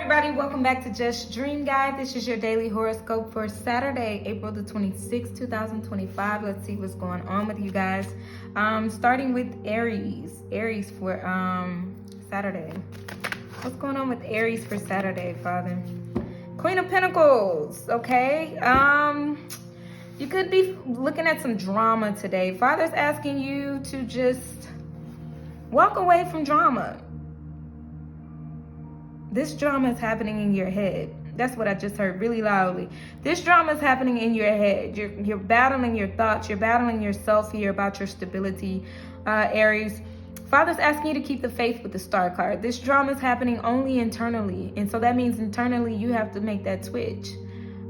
everybody, welcome back to Jess Dream Guide. This is your daily horoscope for Saturday, April the 26th, 2025. Let's see what's going on with you guys. Starting with Aries for Saturday. What's going on with Aries for Saturday, Father? Queen of Pentacles, okay? You could be looking at some drama today. Father's asking you to just walk away from drama. This drama is happening in your head. That's what I just heard really loudly. This drama is happening in your head. You're battling your thoughts. You're battling yourself here about your stability, Aries. Father's asking you to keep the faith with the Star card. This drama is happening only internally. And so that means internally you have to make that switch,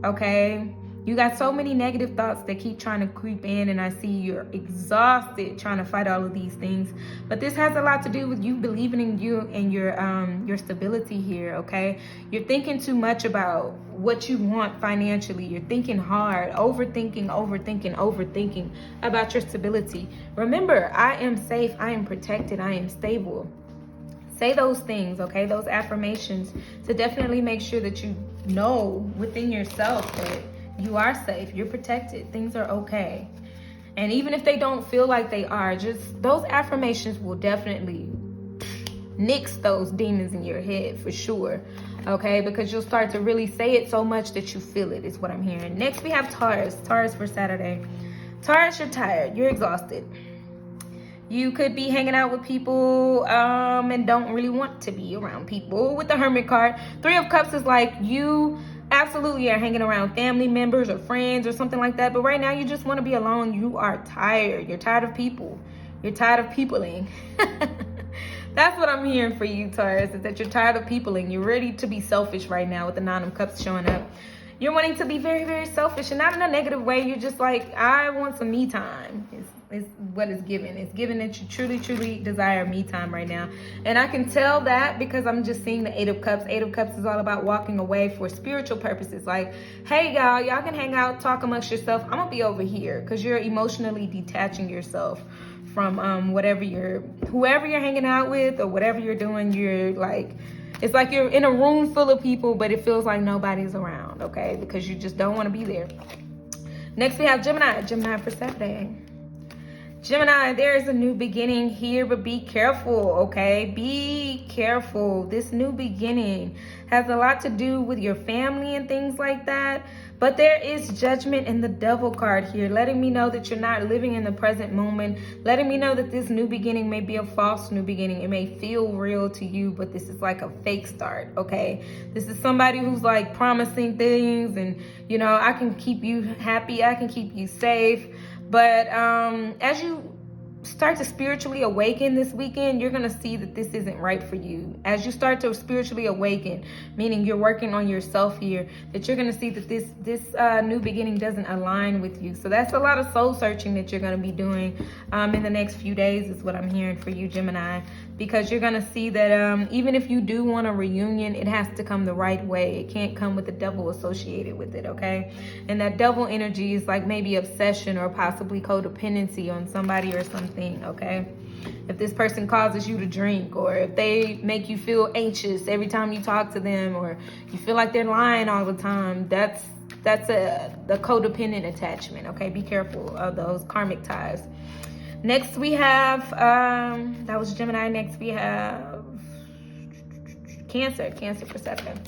okay? You got so many negative thoughts that keep trying to creep in, and I see you're exhausted trying to fight all of these things. But this has a lot to do with you believing in you and your stability here, okay? You're thinking too much about what you want financially. You're thinking hard, overthinking about your stability. Remember, I am safe, I am protected, I am stable. Say those things, okay? Those affirmations to definitely make sure that you know within yourself that you are safe, you're protected, things are okay. And even if they don't feel like they are, just those affirmations will definitely nix those demons in your head for sure, okay? Because you'll start to really say it so much that you feel it, is what I'm hearing. Next, we have Taurus for Saturday. Taurus, you're tired, you're exhausted. You could be hanging out with people and don't really want to be around people. With the Hermit card, Three of Cups is like you absolutely are hanging around family members or friends or something like that. But right now you just want to be alone. You are tired. You're tired of people. You're tired of peopling. That's what I'm hearing for you, Taurus, is that you're tired of peopling. You're ready to be selfish right now with the Nine of Cups showing up. You're wanting to be very, very selfish, and not in a negative way. You're just like, I want some me time. It's what it's given. It's given that you truly, truly desire me time right now. And I can tell that because I'm just seeing the Eight of Cups. Eight of Cups is all about walking away for spiritual purposes. Like, hey, y'all can hang out, talk amongst yourself. I'm going to be over here, because you're emotionally detaching yourself from whoever you're hanging out with or whatever you're doing. You're like, it's like you're in a room full of people, but it feels like nobody's around, okay? Because you just don't want to be there. Next, we have Gemini for Saturday. Gemini, there is a new beginning here, but be careful, okay? Be careful. This new beginning has a lot to do with your family and things like that. But there is judgment in the Devil card here, letting me know that you're not living in the present moment, letting me know that this new beginning may be a false new beginning. It may feel real to you, but this is like a fake start, okay? This is somebody who's like promising things and, you know, I can keep you happy, I can keep you safe. But as you start to spiritually awaken this weekend, you're going to see that this isn't right for you. As you start to spiritually awaken, meaning you're working on yourself here, that you're going to see that this new beginning doesn't align with you. So that's a lot of soul searching that you're going to be doing in the next few days, is what I'm hearing for you, Gemini. Because you're going to see that even if you do want a reunion, it has to come the right way. It can't come with the devil associated with it, okay? And that devil energy is like maybe obsession or possibly codependency on somebody or something, okay? If this person causes you to drink, or if they make you feel anxious every time you talk to them, or you feel like they're lying all the time, that's the codependent attachment, okay? Be careful of those karmic ties. Next we have, that was Gemini. Next we have Cancer for Saturday.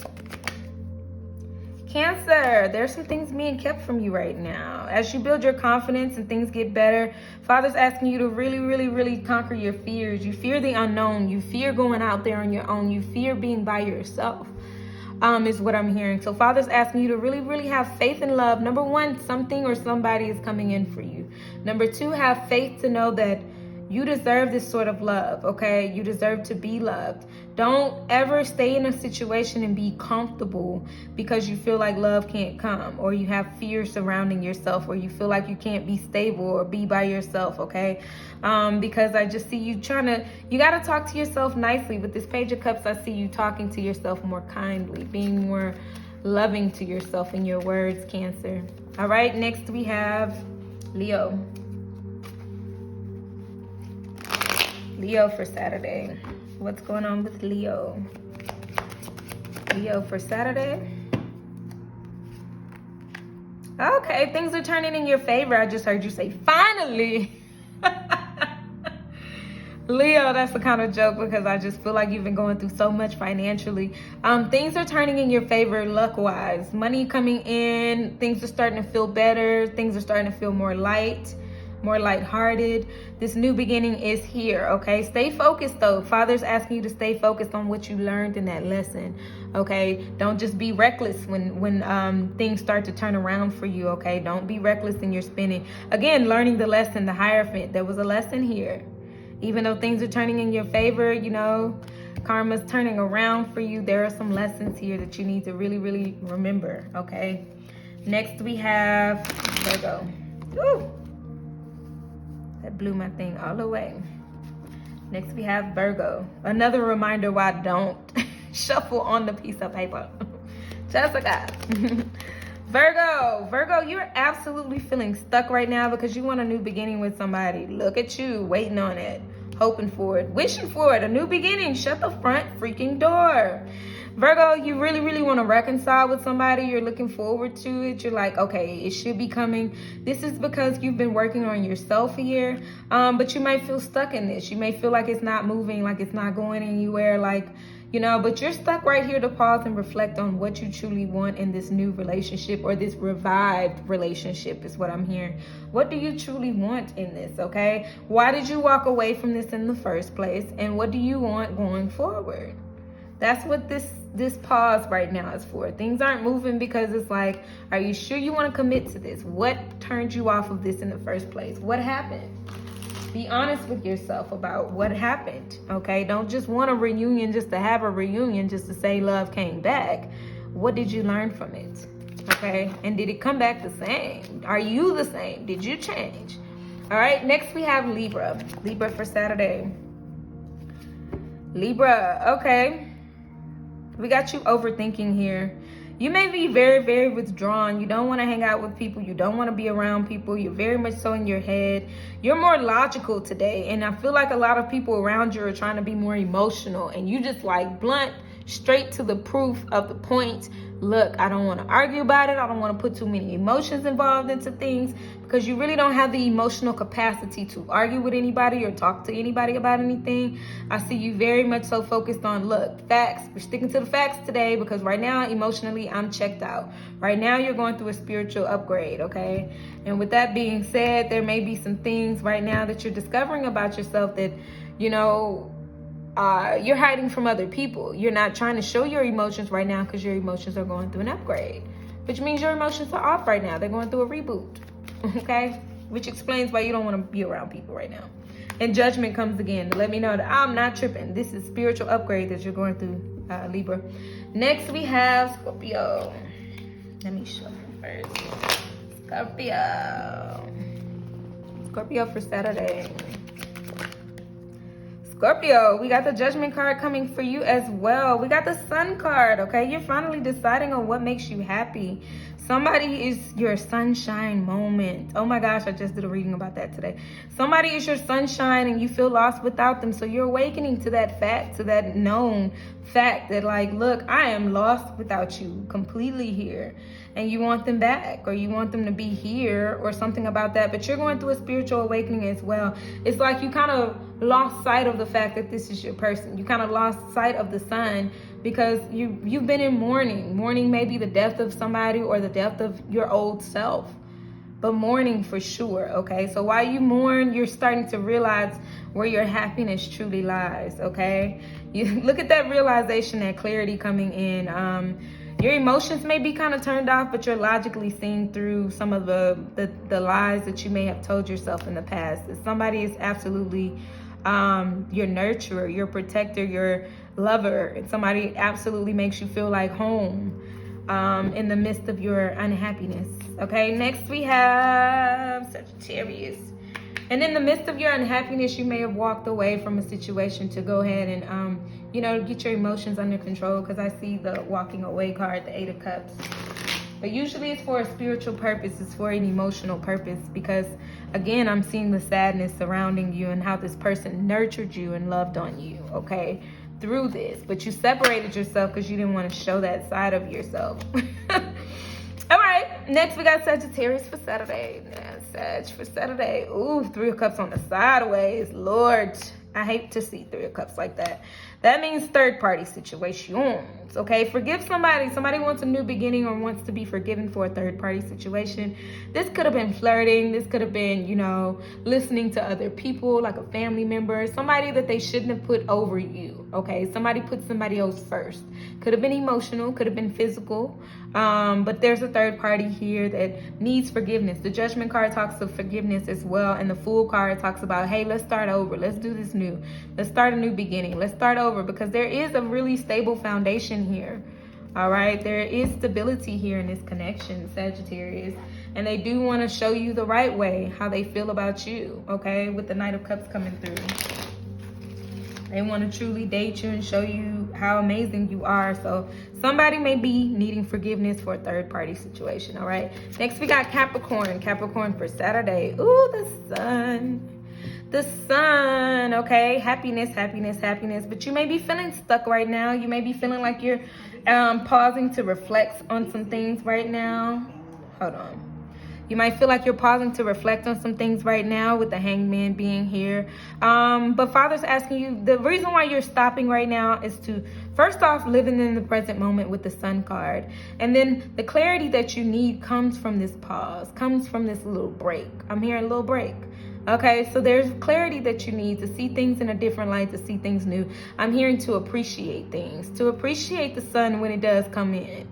Cancer, there's some things being kept from you right now. As you build your confidence and things get better, Father's asking you to really, really, really conquer your fears. You fear the unknown. You fear going out there on your own. You fear being by yourself. Is what I'm hearing. So Father's asking you to really, really have faith and love. Number one, something or somebody is coming in for you. Number two, have faith to know that you deserve this sort of love, okay? You deserve to be loved. Don't ever stay in a situation and be comfortable because you feel like love can't come, or you have fear surrounding yourself, or you feel like you can't be stable or be by yourself, okay? Because I just see you you got to talk to yourself nicely. With this Page of Cups, I see you talking to yourself more kindly, being more loving to yourself in your words, Cancer. All right, next we have Leo. Leo for Saturday. What's going on with Leo? Leo for Saturday. Okay, things are turning in your favor. I just heard you say, finally. Leo, that's a kind of joke because I just feel like you've been going through so much financially. Things are turning in your favor luck-wise. Money coming in. Things are starting to feel better. Things are starting to feel more light, more lighthearted. This new beginning is here, okay? Stay focused, though. Father's asking you to stay focused on what you learned in that lesson, okay? Don't just be reckless when things start to turn around for you, okay? Don't be reckless in your spending. Again, learning the lesson, the Hierophant. There was a lesson here. Even though things are turning in your favor, you know, karma's turning around for you. There are some lessons here that you need to really, really remember, okay? Next we have Virgo. Woo! That blew my thing all the way. Next we have Virgo. Another reminder why don't shuffle on the piece of paper. Jessica. Virgo, you're absolutely feeling stuck right now because you want a new beginning with somebody. Look at you, waiting on it, hoping for it, wishing for it, a new beginning. Shut the front freaking door. Virgo, you really, really want to reconcile with somebody. You're looking forward to it. You're like, okay, it should be coming. This is because you've been working on yourself here, but you might feel stuck in this. You may feel like it's not moving, like it's not going anywhere, like, you know, but you're stuck right here to pause and reflect on what you truly want in this new relationship, or this revived relationship is what I'm hearing. What do you truly want in this, okay? Why did you walk away from this in the first place? And what do you want going forward? That's what this pause right now is for. Things aren't moving because it's like, are you sure you want to commit to this? What turned you off of this in the first place? What happened? Be honest with yourself about what happened, okay? Don't just want a reunion just to have a reunion, just to say love came back. What did you learn from it, okay? And did it come back the same? Are you the same? Did you change? All right, next we have Libra. Libra for Saturday. Libra, okay. We got you overthinking here. You may be very, very withdrawn. You don't want to hang out with people. You don't want to be around people. You're very much so in your head. You're more logical today. And I feel like a lot of people around you are trying to be more emotional. And you just like blunt, straight to the proof of the point. Look, I don't want to argue about it. I don't want to put too many emotions involved into things, because you really don't have the emotional capacity to argue with anybody or talk to anybody about anything. I see you very much so focused on, look, facts. We're sticking to the facts today because right now, emotionally, I'm checked out. Right now, you're going through a spiritual upgrade, okay? And with that being said, there may be some things right now that you're discovering about yourself that, you know, you're hiding from other people. You're not trying to show your emotions right now because your emotions are going through an upgrade, which means your emotions are off right now. They're going through a reboot, okay? Which explains why you don't want to be around people right now. And judgment comes again to let me know that I'm not tripping. This is spiritual upgrade that you're going through, Libra. Next, we have Scorpio. Let me shuffle first. Scorpio for Saturday. Scorpio, we got the Judgment card coming for you as well. We got the Sun card, okay? You're finally deciding on what makes you happy. Somebody is your sunshine moment. Oh my gosh, I just did a reading about that today. Somebody is your sunshine and you feel lost without them. So you're awakening to that fact, to that known fact that like, look, I am lost without you completely here. And you want them back, or you want them to be here, or something about that. But you're going through a spiritual awakening as well. It's like you kind of lost sight of the fact that this is your person. You kind of lost sight of the sun because you've been in mourning. Mourning may be the death of somebody or the death of your old self, but mourning for sure, okay? So while you mourn, you're starting to realize where your happiness truly lies, okay? You look at that realization, that clarity coming in. Your emotions may be kind of turned off, but you're logically seeing through some of the lies that you may have told yourself in the past. That somebody is absolutely your nurturer, your protector, your lover. And somebody absolutely makes you feel like home in the midst of your unhappiness. Okay, next we have Sagittarius. And in the midst of your unhappiness, you may have walked away from a situation to go ahead and, you know, get your emotions under control, because I see the walking away card, the 8 of Cups. But usually it's for a spiritual purpose. It's for an emotional purpose, because, again, I'm seeing the sadness surrounding you and how this person nurtured you and loved on you, okay? through this, but you separated yourself because you didn't want to show that side of yourself. All right, next we got Sagittarius for Saturday. Sag for Saturday. Ooh, 3 of Cups on the sideways. Lord, I hate to see 3 of Cups like that. That means third party situations, okay? Forgive somebody. Somebody wants a new beginning or wants to be forgiven for a third party situation. This could have been flirting. This could have been, listening to other people, like a family member, somebody that they shouldn't have put over you, okay? Somebody put somebody else first. Could have been emotional, could have been physical, but there's a third party here that needs forgiveness. The Judgment card talks of forgiveness as well, and the Fool card talks about, hey, let's start over. Let's do this new. Let's start a new beginning. Let's start over, because there is a really stable foundation here. All right, there is stability here in this connection, Sagittarius, and they do want to show you the right way, how they feel about you, okay, with the Knight of Cups coming through. They want to truly date you and show you how amazing you are. So somebody may be needing forgiveness for a third party situation. All right. Next, we got Capricorn. Capricorn for Saturday. Ooh, the sun. The sun. Okay. Happiness, happiness, happiness. But you may be feeling stuck right now. You may be feeling like you're pausing to reflect on some things right now. Hold on. You might feel like you're pausing to reflect on some things right now with the Hangman being here. But Father's asking you, the reason why you're stopping right now is to, first off, living in the present moment with the Sun card. And then the clarity that you need comes from this pause, comes from this little break. I'm hearing a little break. Okay, so there's clarity that you need to see things in a different light, to see things new. I'm hearing to appreciate things, to appreciate the sun when it does come in.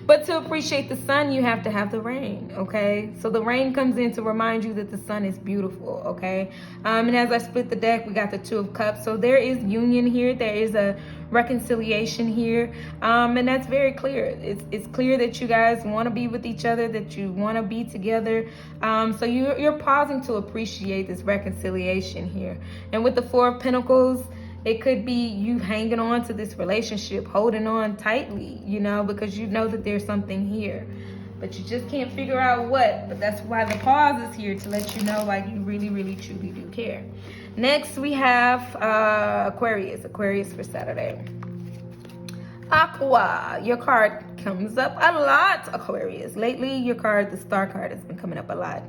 But to appreciate the sun, you have to have the rain, okay? So the rain comes in to remind you that the sun is beautiful, okay? And as I split the deck, we got the 2 of Cups. So there is union here. There is a reconciliation here. And that's very clear. It's clear that you guys want to be with each other, that you want to be together. So you're pausing to appreciate this reconciliation here. And with the 4 of Pentacles, it could be you hanging on to this relationship, holding on tightly, because you know that there's something here. But you just can't figure out what. But that's why the pause is here, to let you know, like, you really, really, truly do care. Next, we have Aquarius. Aquarius for Saturday. Aqua. Your card comes up a lot, Aquarius. Lately, your card, the Star card, has been coming up a lot.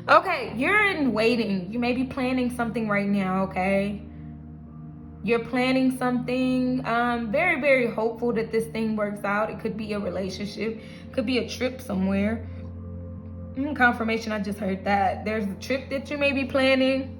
Okay, you're in waiting. You may be planning something right now, okay? You're planning something, very, very hopeful that this thing works out. It could be a relationship, could be a trip somewhere. Confirmation, I just heard that. There's a trip that you may be planning.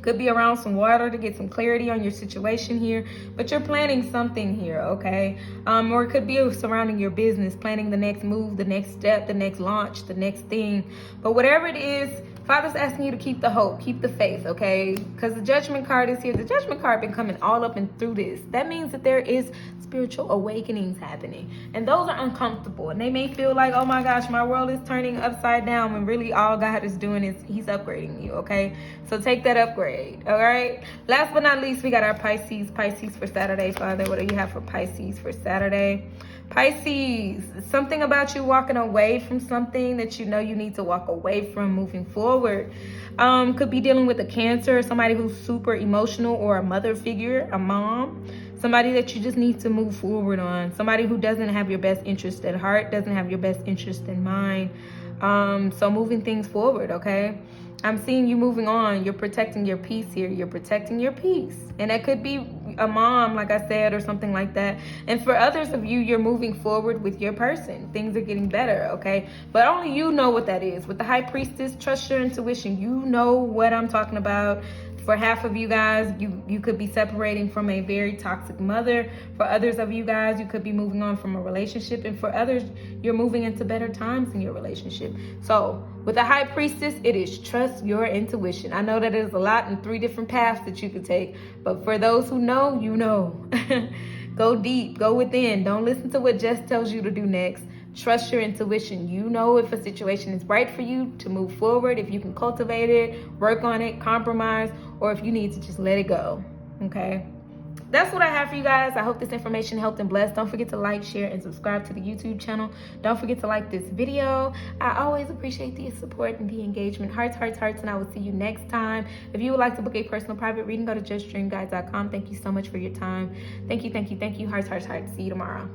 Could be around some water to get some clarity on your situation here. But you're planning something here, okay? Or it could be surrounding your business, planning the next move, the next step, the next launch, the next thing. But whatever it is, Father's asking you to keep the hope, keep the faith, okay? Because the Judgment card is here. The Judgment card been coming all up and through this. That means that there is spiritual awakenings happening. And those are uncomfortable. And they may feel like, oh my gosh, my world is turning upside down, when really all God is doing is he's upgrading you, okay? So take that upgrade, all right? Last but not least, we got our Pisces. Pisces for Saturday, Father. What do you have for Pisces for Saturday? Pisces, something about you walking away from something that you know you need to walk away from moving forward. Could be dealing with a Cancer, somebody who's super emotional, or a mother figure, a mom. Somebody that you just need to move forward on. Somebody who doesn't have your best interest at heart, doesn't have your best interest in mind. So moving things forward, okay? I'm seeing you moving on. You're protecting your peace here. You're protecting your peace. And that could be a mom, like I said, or something like that. And for others of you, you're moving forward with your person. Things are getting better, okay? But only you know what that is. With the High Priestess, trust your intuition. You know what I'm talking about. For half of you guys, you could be separating from a very toxic mother. For others of you guys, you could be moving on from a relationship. And for others, you're moving into better times in your relationship. So with the High Priestess, it is trust your intuition. I know that there's a lot in 3 different paths that you could take. But for those who know, you know. Go deep, go within. Don't listen to what Jess tells you to do next. Trust your intuition. You know if a situation is right for you to move forward, if you can cultivate it, work on it, compromise, or if you need to just let it go, okay? that's what I have for you guys. I hope this information helped and blessed. Don't forget to like, share, and subscribe to the YouTube channel. Don't forget to like this video. I always appreciate the support and the engagement. Hearts, hearts, hearts, and I will see you next time. If you would like to book a personal private reading, go to justdreamguide.com. Thank you so much for your time. Thank you, thank you, thank you. Hearts, hearts, hearts. See you tomorrow.